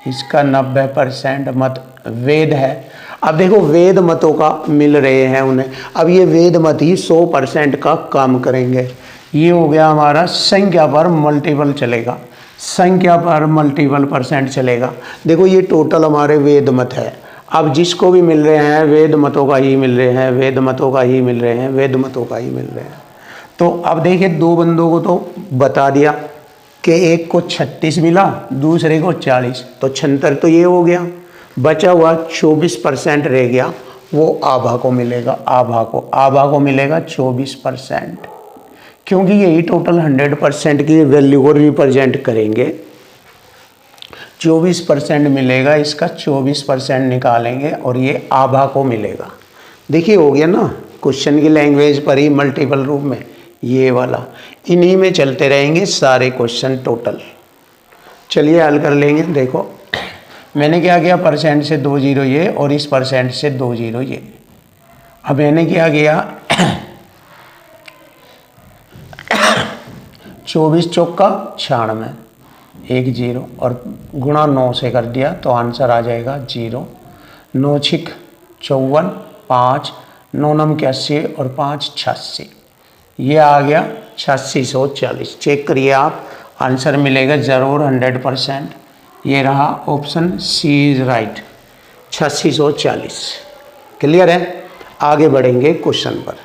इसका 90% मत वैध है। अब देखो वैध मतों का मिल रहे हैं उन्हें, अब ये वैध मत ही 100% का काम करेंगे। ये हो गया हमारा संख्या पर मल्टीपल चलेगा, संख्या पर मल्टीपल परसेंट चलेगा। देखो ये टोटल हमारे वेद मत है। अब जिसको भी मिल रहे हैं वेद मतों का ही मिल रहे हैं, वेद मतों का ही मिल रहे हैं, वेद मतों का ही मिल रहे हैं। तो अब देखिए 2 बंदों को तो बता दिया कि एक को 36 मिला, दूसरे को 40, तो 76 तो ये हो गया। बचा हुआ 24% रह गया, वो आभा को मिलेगा। आभा को मिलेगा 24%, क्योंकि यही टोटल 100% की वैल्यू को रिप्रेजेंट करेंगे। 24% मिलेगा, इसका 24% निकालेंगे और ये आभा को मिलेगा। देखिए हो गया ना, क्वेश्चन की लैंग्वेज पर ही मल्टीपल रूप में ये वाला, इन्हीं में चलते रहेंगे सारे क्वेश्चन टोटल। चलिए हल कर लेंगे। देखो मैंने क्या किया, परसेंट से 2 जीरो ये, और इस परसेंट से 2 जीरो ये। अब मैंने क्या किया, 24 चौका 96, 1 जीरो, और गुणा 9 से कर दिया तो आंसर आ जाएगा 0। 9 छिक 54, 5 9 नम 81 और 5 86, ये आ गया 8640। चेक करिए आप, आंसर मिलेगा ज़रूर 100%। ये रहा option C is right, 8640। Clear है? आगे बढ़ेंगे क्वेश्चन पर।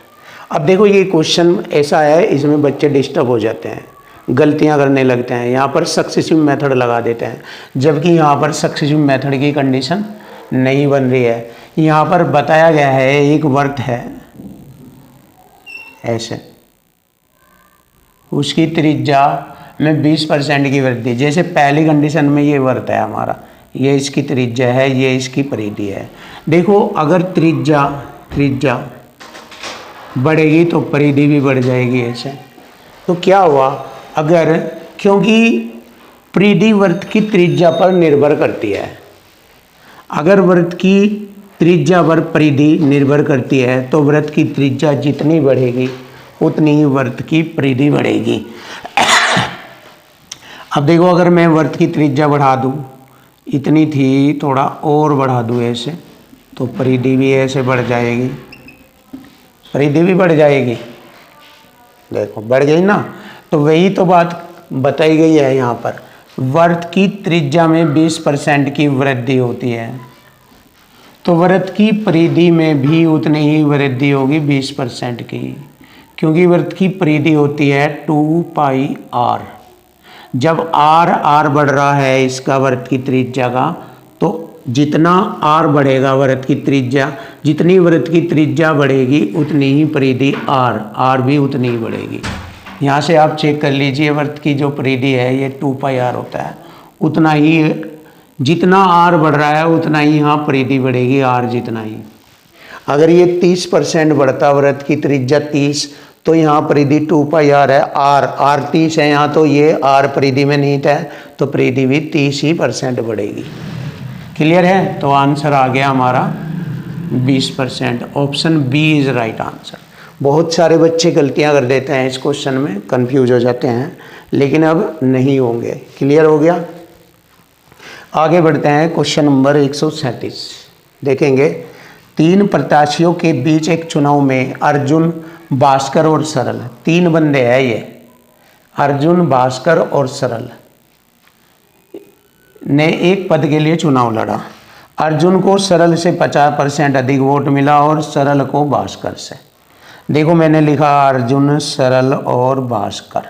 अब देखो ये क्वेश्चन ऐसा है, इसमें बच्चे डिस्टर्ब हो जाते हैं, गलतियां करने लगते हैं। यहाँ पर सक्सेसिव मेथड लगा देते हैं, जबकि यहाँ पर सक्सेसिव मेथड की कंडीशन नहीं बन रही है। यहाँ पर बताया गया है एक वर्त है ऐसे, उसकी त्रिज्या में 20% की वृद्धि। जैसे पहली कंडीशन में ये वर्त है हमारा, ये इसकी त्रिज्या है, ये इसकी परिधि है। देखो अगर त्रिज्या बढ़ेगी तो परिधि भी बढ़ जाएगी ऐसे। तो क्या हुआ, अगर, क्योंकि परिधि वृत्त की त्रिज्या पर निर्भर करती है, अगर वृत्त की त्रिज्या पर परिधि निर्भर करती है तो वृत्त की त्रिज्या जितनी बढ़ेगी उतनी ही वृत्त की परिधि बढ़ेगी। अब देखो अगर मैं वृत्त की त्रिज्या बढ़ा दूँ, इतनी थी, थोड़ा और बढ़ा दूँ ऐसे, तो परिधि भी ऐसे बढ़ जाएगी, परिधि भी बढ़ जाएगी। देखो बढ़ गई ना। तो वही तो बात बताई गई है यहाँ पर, वृत्त की त्रिज्या में 20% की वृद्धि होती है, तो वृत्त की परिधि में भी उतनी ही वृद्धि होगी 20% की, क्योंकि वृत्त की परिधि होती है 2πr। जब r बढ़ रहा है इसका वृत्त की त्रिज्या का, तो जितना r बढ़ेगा वृत्त की त्रिज्या, जितनी वृत्त की त्रिज्या बढ़ेगी उतनी ही परिधि r भी उतनी ही बढ़ेगी। यहाँ से आप चेक कर लीजिए, वृत्त की जो परिधि है ये 2πr होता है, उतना ही, जितना r बढ़ रहा है उतना ही यहाँ परिधि बढ़ेगी, r जितना ही। अगर ये 30% बढ़ता वृत्त की त्रिज्या 30, तो यहाँ परिधि 2πr है, r 30 है यहाँ, तो ये r परिधि में निहित है, तो परिधि भी 30% बढ़ेगी। क्लियर है? तो आंसर आ गया हमारा 20%। Option B is right answer. बहुत सारे बच्चे गलतियां कर देते हैं इस क्वेश्चन में, कंफ्यूज हो जाते हैं, लेकिन अब नहीं होंगे। क्लियर हो गया? आगे बढ़ते हैं क्वेश्चन नंबर 137। देखेंगे 3 प्रत्याशियों के बीच एक चुनाव में अर्जुन, भास्कर और सरल, 3 बंदे हैं ये, अर्जुन, भास्कर और सरल ने एक पद के लिए चुनाव लड़ा। अर्जुन को सरल से 50% अधिक वोट मिला और सरल को भास्कर से। देखो मैंने लिखा अर्जुन, सरल और भास्कर।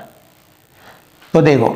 तो देखो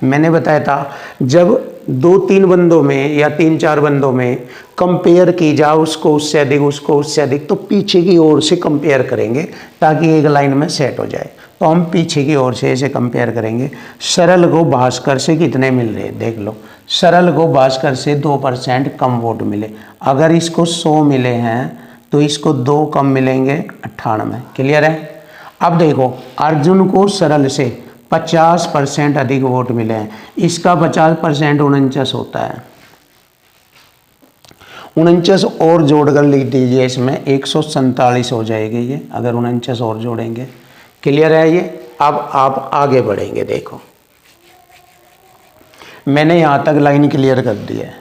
मैंने बताया था जब 2-3 बंदों में या 3-4 बंदों में कंपेयर की जाए, उसको उससे अधिक, उसको उससे अधिक, तो पीछे की ओर से कंपेयर करेंगे ताकि एक लाइन में सेट हो जाए। तो हम पीछे की ओर से ऐसे कंपेयर करेंगे। सरल को भास्कर से कितने मिल रहे हैं देख लो। सरल को भास्कर से 2% कम वोट मिले। अगर इसको 100 मिले हैं तो इसको 2 कम मिलेंगे, 98। क्लियर है। अब देखो अर्जुन को सरल से 50% अधिक वोट मिले हैं। इसका 50% 49 होता है। 49 और जोड़कर लिख दीजिए, इसमें 147 हो जाएगी ये, अगर 49 और जोड़ेंगे। क्लियर है ये। अब आप आगे बढ़ेंगे। देखो मैंने यहाँ तक लाइन क्लियर कर दी है,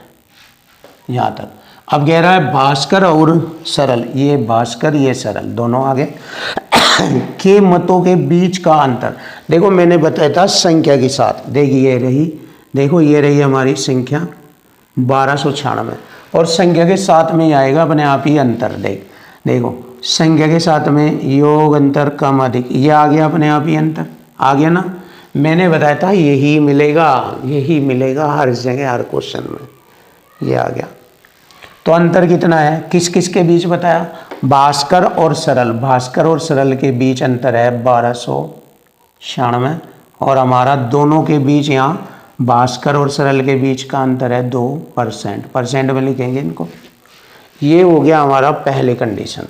यहाँ तक। अब कह रहा है भास्कर और सरल, ये भास्कर ये सरल दोनों आगे के मतों के बीच का अंतर। देखो मैंने बताया था संख्या के साथ। देखिए ये रही, देखो ये रही हमारी संख्या 1296 और संख्या के साथ में आएगा अपने आप ही अंतर। देखो संख्या के साथ में योग अंतर कम अधिक, ये आ गया अपने आप ही अंतर, आ गया ना। मैंने बताया था यही मिलेगा, यही मिलेगा हर जगह, हर क्वेश्चन में ये आ गया। तो अंतर कितना है, किस किस के बीच बताया, भास्कर और सरल। भास्कर और सरल के बीच अंतर है 1296 और हमारा दोनों के बीच यहाँ भास्कर और सरल के बीच का अंतर है 2%। परसेंट में लिखेंगे इनको। ये हो गया हमारा पहले कंडीशन।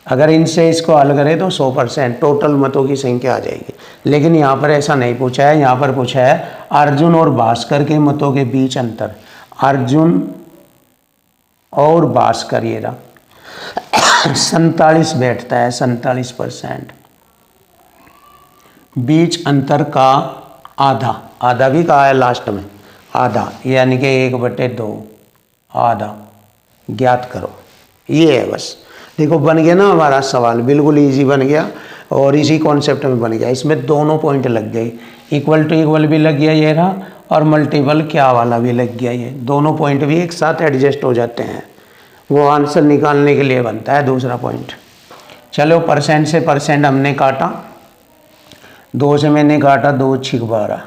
अगर इनसे इसको हल करें तो 100% टोटल मतों की संख्या आ जाएगी। लेकिन यहाँ पर ऐसा नहीं पूछा है, यहाँ पर पूछा है अर्जुन और भास्कर के मतों के बीच अंतर। अर्जुन और भास्कर ये रहा 47 बैठता है, 47%। बीच अंतर का आधा, आधा भी कहा है लास्ट में, आधा यानी कि 1/2 आधा ज्ञात करो। ये है बस। देखो बन गया ना हमारा सवाल, बिल्कुल इजी बन गया और इसी कॉन्सेप्ट में बन गया। इसमें दोनों पॉइंट लग गए, इक्वल टू इक्वल भी लग गया ये रहा और मल्टीपल क्या वाला भी लग गया। ये दोनों पॉइंट भी एक साथ एडजस्ट हो जाते हैं, वो आंसर निकालने के लिए बनता है दूसरा पॉइंट। चलो परसेंट से परसेंट हमने काटा, 2 से मैंने काटा 2 × 12,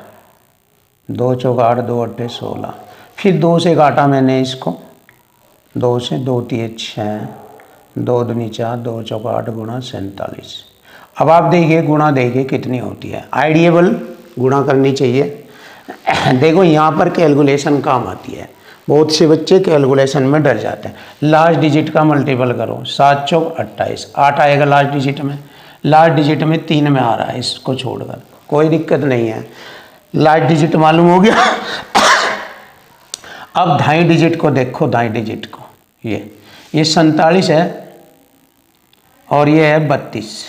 2 × 8, 2 × 8 16। फिर 2 से काटा मैंने इसको, 2 से 2 × 3 6, 2 दूनी 4, 2 × 8 गुणा 47। अब आप देखिए गुणा देखिए कितनी होती है, आइडियबल गुणा करनी चाहिए। देखो यहाँ पर कैलकुलेशन काम आती है, बहुत से बच्चे कैलकुलेशन में डर जाते हैं। लास्ट डिजिट का मल्टीपल करो, 7 × 4 28, 8 आएगा लास्ट डिजिट में। लास्ट डिजिट में 3 में आ रहा है, इसको छोड़कर कोई दिक्कत नहीं है। लास्ट डिजिट मालूम हो गया। अब ढाई डिजिट को देखो, ढाई डिजिट को, ये 47 है और ये है 32।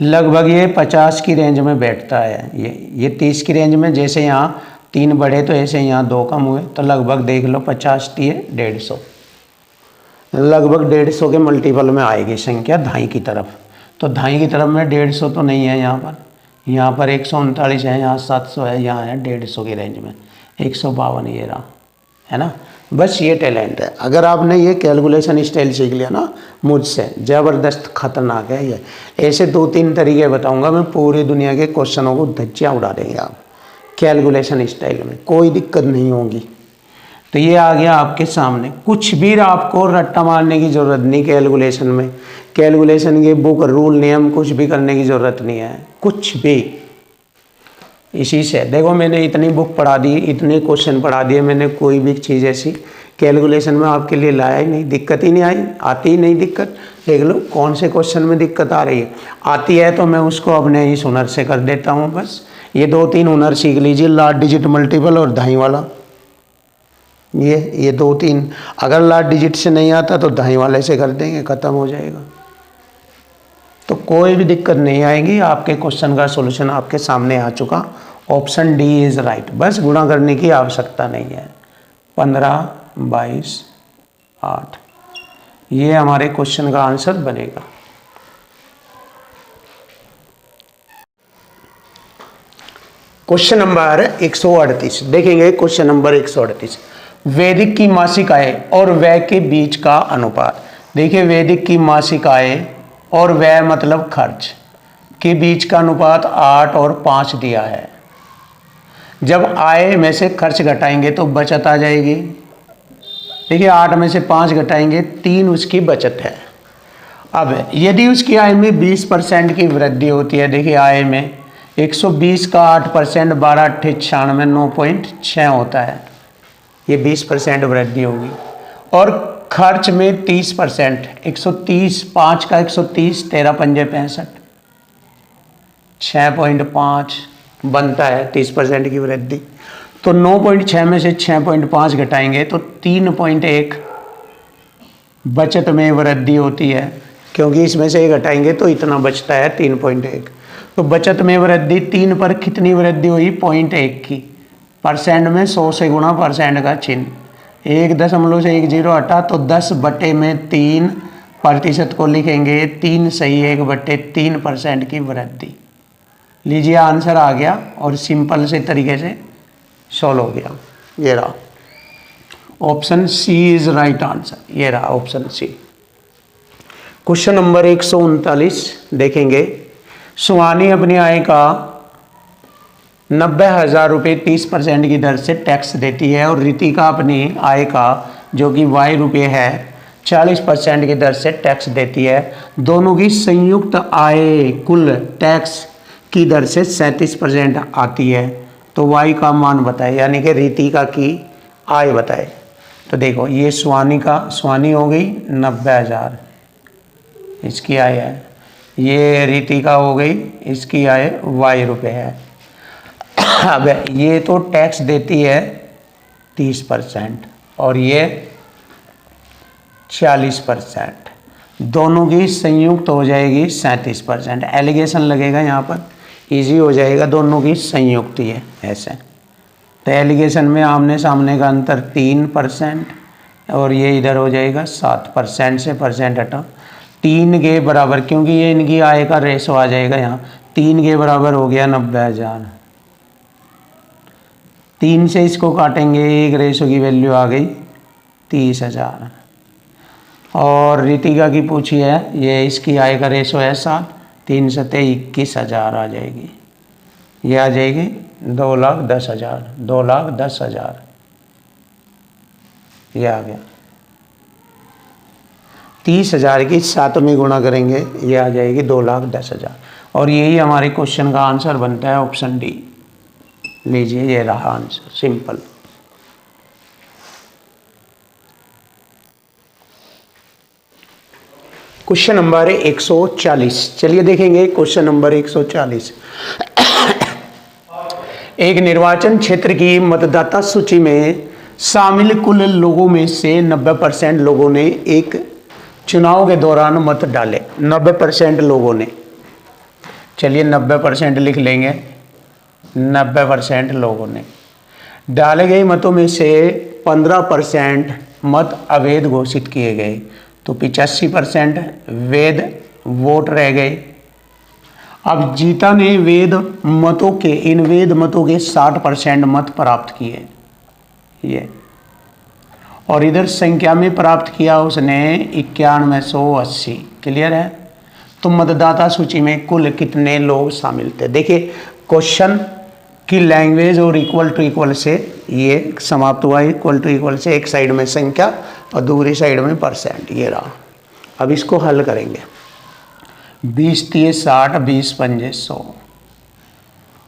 लगभग ये 50 की रेंज में बैठता है, ये 30 की रेंज में। जैसे यहाँ 3 बढ़े तो ऐसे यहाँ 2 कम हुए, तो लगभग देख लो 50 × 150, लगभग 150 के मल्टीपल में आएगी संख्या ढाई की तरफ। तो ढाई की तरफ में 150 तो नहीं है यहाँ पर 139 है, यहाँ 700 है, यहाँ है 150 की रेंज में 152 ये रहा, है ना। बस ये टैलेंट है। अगर आपने ये कैलकुलेशन स्टाइल सीख लिया ना मुझसे, ज़बरदस्त खतरनाक है ये। ऐसे 2-3 तरीके बताऊंगा मैं, पूरी दुनिया के क्वेश्चनों को धज्जियाँ उड़ा देंगे आप कैलकुलेशन स्टाइल में, कोई दिक्कत नहीं होगी। तो ये आ गया आपके सामने। कुछ भी आपको रट्टा मारने की ज़रूरत नहीं कैलकुलेशन में, कैलकुलेशन के बुक रूल नियम कुछ भी करने की ज़रूरत नहीं है, कुछ भी। इसी से देखो मैंने इतनी बुक पढ़ा दी, इतने क्वेश्चन पढ़ा दिए मैंने, कोई भी चीज़ ऐसी कैलकुलेशन में आपके लिए लाया ही नहीं, दिक्कत ही नहीं आई, आती ही नहीं दिक्कत। देख लो कौन से क्वेश्चन में दिक्कत आ रही है, आती है तो मैं उसको अपने इस हुनर से कर देता हूँ। बस ये 2-3 हुनर सीख लीजिए, लास्ट डिजिट मल्टीपल और ढाई वाला, ये 2-3। अगर लास्ट डिजिट से नहीं आता तो ढाई वाले से कर देंगे, ख़त्म हो जाएगा। तो कोई भी दिक्कत नहीं आएगी। आपके क्वेश्चन का सॉल्यूशन आपके सामने आ चुका, ऑप्शन डी इज़ राइट। बस गुणा करने की आवश्यकता नहीं है, 15, 22, 8। ये हमारे क्वेश्चन का आंसर बनेगा। क्वेश्चन नंबर 138 देखेंगे। क्वेश्चन नंबर 138, वैदिक की मासिक आय और व्यय के बीच का अनुपात। देखिए, वैदिक की मासिक आय और व्यय मतलब खर्च के बीच का अनुपात 8 और 5 दिया है। जब आय में से खर्च घटाएंगे तो बचत आ जाएगी। देखिए, 8 में से 5 घटाएंगे, 3 उसकी बचत है। अब यदि उसकी आय में 20% की वृद्धि होती है, देखिए आय में 120 का 8%, 12 अट्ठे 96, 9.6 होता है, ये 20% वृद्धि होगी। और खर्च में 30%, 130, 5 का 130, 13 पंजे 65, 6.5 बनता है 30% की वृद्धि। तो 9.6 में से 6.5 घटाएंगे तो 3.1 बचत में वृद्धि होती है, क्योंकि इसमें से ये घटाएंगे तो इतना बचता है 3.1। तो बचत में वृद्धि 3 पर कितनी वृद्धि हुई? 0.1 की। परसेंट में 100 से गुणा परसेंट का चिन्ह, 1 से 1 0 हटा तो 10/3 प्रतिशत को लिखेंगे 3 सही 1/3% की वृद्धि। लीजिए, आंसर आ गया और सिंपल से तरीके से सॉल्व हो गया। ये रहा option C is right answer. ये रहा ऑप्शन सी। क्वेश्चन नंबर 139 देखेंगे। सुहानी अपनी आय का 90,000 रुपये 30% की दर से टैक्स देती है और रितिका अपनी आय का जो कि y रुपये है 40% की दर से टैक्स देती है। दोनों की संयुक्त आय कुल टैक्स की दर से 37% आती है। तो y का मान बताए, यानी कि रितिका की आय बताए। तो देखो, ये सुहानी हो गई 90,000, इसकी आय है। ये रितिका हो गई, इसकी आय y रुपये है। अब ये तो टैक्स देती है 30% और ये 40%, दोनों की संयुक्त हो जाएगी 37%। एलिगेशन लगेगा यहाँ पर, इजी हो जाएगा, दोनों की संयुक्त ही है ऐसे। तो एलिगेशन में आमने सामने का अंतर 3% और ये इधर हो जाएगा 7%, से परसेंट हटा 3 के बराबर, क्योंकि ये इनकी आय का रेशो आ जाएगा यहाँ। 3 के बराबर हो गया 90,000। 3 से इसको काटेंगे, एक रेशो की वैल्यू आ गई 30,000। और रितिका की पूछी है, ये इसकी आय का रेशो है 7, 3 से 21,000 आ जाएगी। ये आ जाएगी 2,10,000, 2,10,000 ये आ गया। 30,000 की 7 में गुणा करेंगे, ये आ जाएगी 2,10,000। और यही हमारे क्वेश्चन का आंसर बनता है ऑप्शन डी। लीजिए, ये रहा आंसर, सिंपल। क्वेश्चन नंबर 140, चलिए देखेंगे क्वेश्चन नंबर 140। एक निर्वाचन क्षेत्र की मतदाता सूची में शामिल कुल लोगों में से 90% लोगों ने एक चुनाव के दौरान मत डाले। 90% लोगों ने, चलिए 90% लिख लेंगे। 90% लोगों ने डाले गए मतों में से 15% मत अवैध घोषित किए गए, तो 85% वैध वोट रह गए। अब जीता ने इन वैध मतों के 60% मत प्राप्त किए, ये। और इधर संख्या में प्राप्त किया उसने 9180। क्लियर है? तो मतदाता सूची में कुल कितने लोग शामिल थे? देखिए, क्वेश्चन की लैंग्वेज और इक्वल टू इक्वल से ये समाप्त हुआ। इक्वल टू इक्वल से एक साइड में संख्या और दूसरी साइड में परसेंट, ये रहा। अब इसको हल करेंगे। 20 3 60, 20 पंजे 100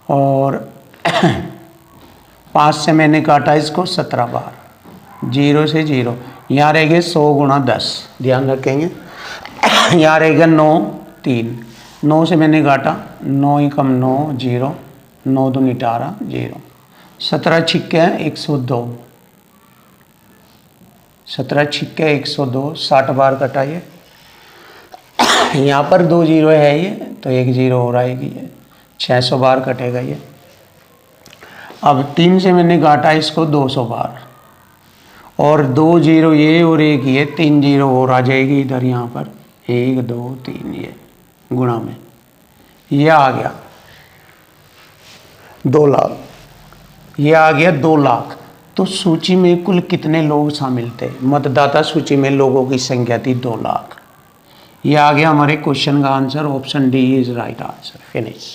और 5 से मैंने काटा इसको 17 बार, 0 से 0। यहाँ रहेंगे 100 गुणा 10, ध्यान रखेंगे। यहाँ रहेगा 9 3, 9 से मैंने काटा 9 ही कम 9 0, 9 दूनी 18 0, 17 छिक्के 102, 17 छिक्के 102, 60 बार कटाइए। यहाँ पर 2 जीरो है ये, तो 1 जीरो हो रहेगी ये, 600 बार कटेगा ये। अब 3 से मैंने काटा इसको 200 बार, और 2 जीरो ये और एक ये 3 जीरो और आ जाएगी इधर यहाँ पर 1 2 3 ये गुणा में ये आ गया 2 लाख, ये आ गया 2 लाख। तो सूची में कुल कितने लोग शामिल थे? मतदाता सूची में लोगों की संख्या थी 2 लाख। ये आ गया हमारे क्वेश्चन का answer. Option D is right answer. Finish.